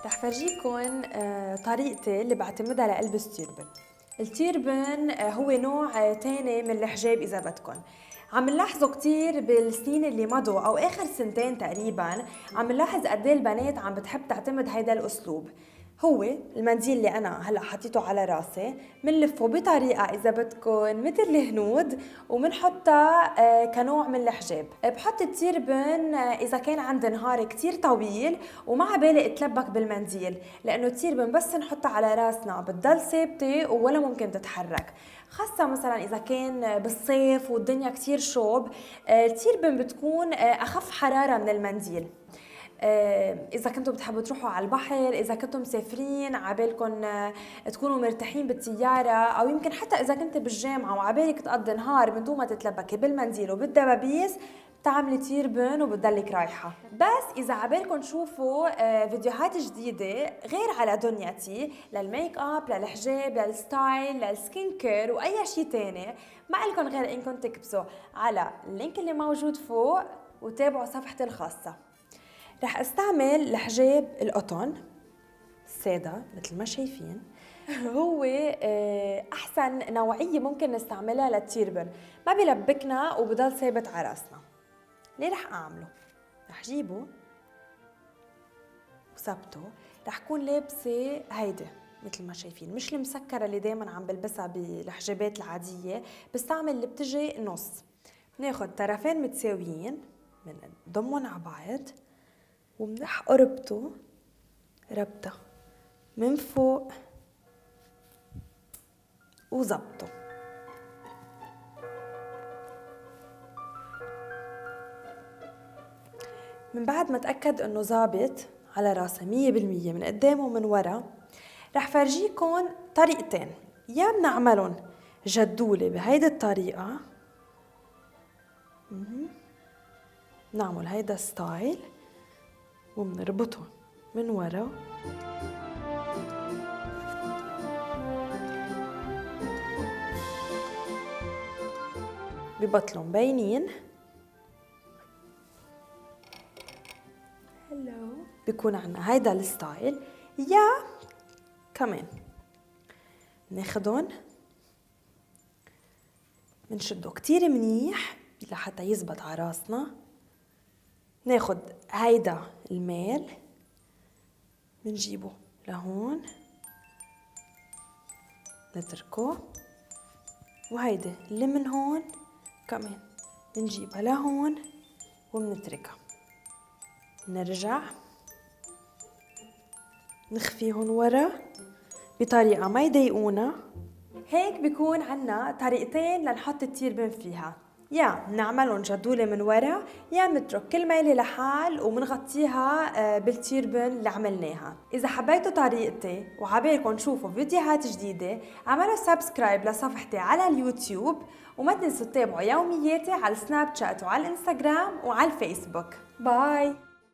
رح فرجيكم طريقتي اللي بعتمدها لألبس تيربن. التيربن هو نوع تاني من الحجاب إذا بدكم. عم نلاحظه كتير بالسنين اللي مضوا أو آخر سنتين تقريبا، عم نلاحظ قد ايه البنات عم بتحب تعتمد هيدا الأسلوب. هو المنديل اللي أنا هلأ حطيته على راسي، منلفه بطريقة إذا بدكم مثل الهنود ومنحطها كنوع من الحجاب. بحط التيربن إذا كان عندي نهار كتير طويل وما بالي اتلبك بالمنديل، لأنه التيربن بس نحطها على راسنا بتضل ثابتة ولا ممكن تتحرك. خاصة مثلا إذا كان بالصيف والدنيا كتير شوب، التيربن بتكون أخف حرارة من المنديل. إذا كنتوا بتحبوا تروحوا على البحر، إذا كنتوا مسافرين عبالكم تكونوا مرتاحين بالطيارة، أو يمكن حتى إذا كنت بالجامعة وعبالك تقضي نهار من دون ما تتلبكي بالمنديل وبالدبابيس، بتعملي تيربن وبتضلك رايحة. بس إذا عبالكم تشوفوا فيديوهات جديدة غير على دنيتي للميك اب، للحجاب، للستايل، للسكين كير وأي شيء تاني، ما إلكن غير إنكم تكبسوا على اللينك اللي موجود فوق وتابعوا صفحتي الخاصة. رح استعمل الحجاب القطن السادة مثل ما شايفين. هو احسن نوعية ممكن نستعملها للتيربن، ما بيلبكنا وبضل ثابت على راسنا. ليه رح اعمله؟ رح جيبه وثبته. رح كون لابسة هيدي مثل ما شايفين، مش المسكرة اللي دايما عم بلبسها بالحجابات العادية، بستعمل اللي بتجي نص. بناخد طرفين متساويين بنضمهم على بعض ومنح قربته ربطه من فوق وزبطه. من بعد ما اتأكد انه زابط على راسه 100% من قدام ومن ورا، رح فرجيكم طريقتين. يا بنعملهم جدولة بهيدي الطريقة، نعمل هيدا ستايل وبنربطه من ورا ببطلوا مبينين. هلو، بيكون عنا هيدا الستايل. يا كمان ناخدون منشده كتير منيح لحتى يزبط على راسنا. ناخد هيدا الميل منجيبه لهون نتركه، وهيدا اللي من هون كمان منجيبها لهون ومنتركها. نرجع نخفيهن ورا بطريقة ما يضايقونا. هيك بيكون عنا طريقتين لنحط التيربن فيها، يا نعملهم جدولة من ورا، يا نترك كل ميلة لحال ومنغطيها بالتيربن اللي عملناها. إذا حبيتوا طريقتي وعبالكم تشوفوا فيديوهات جديدة، عملوا سبسكرايب لصفحتي على اليوتيوب، وما تنسوا تتابعوا يومياتي على السناب شات وعلى الانستغرام وعلى الفيسبوك. باي.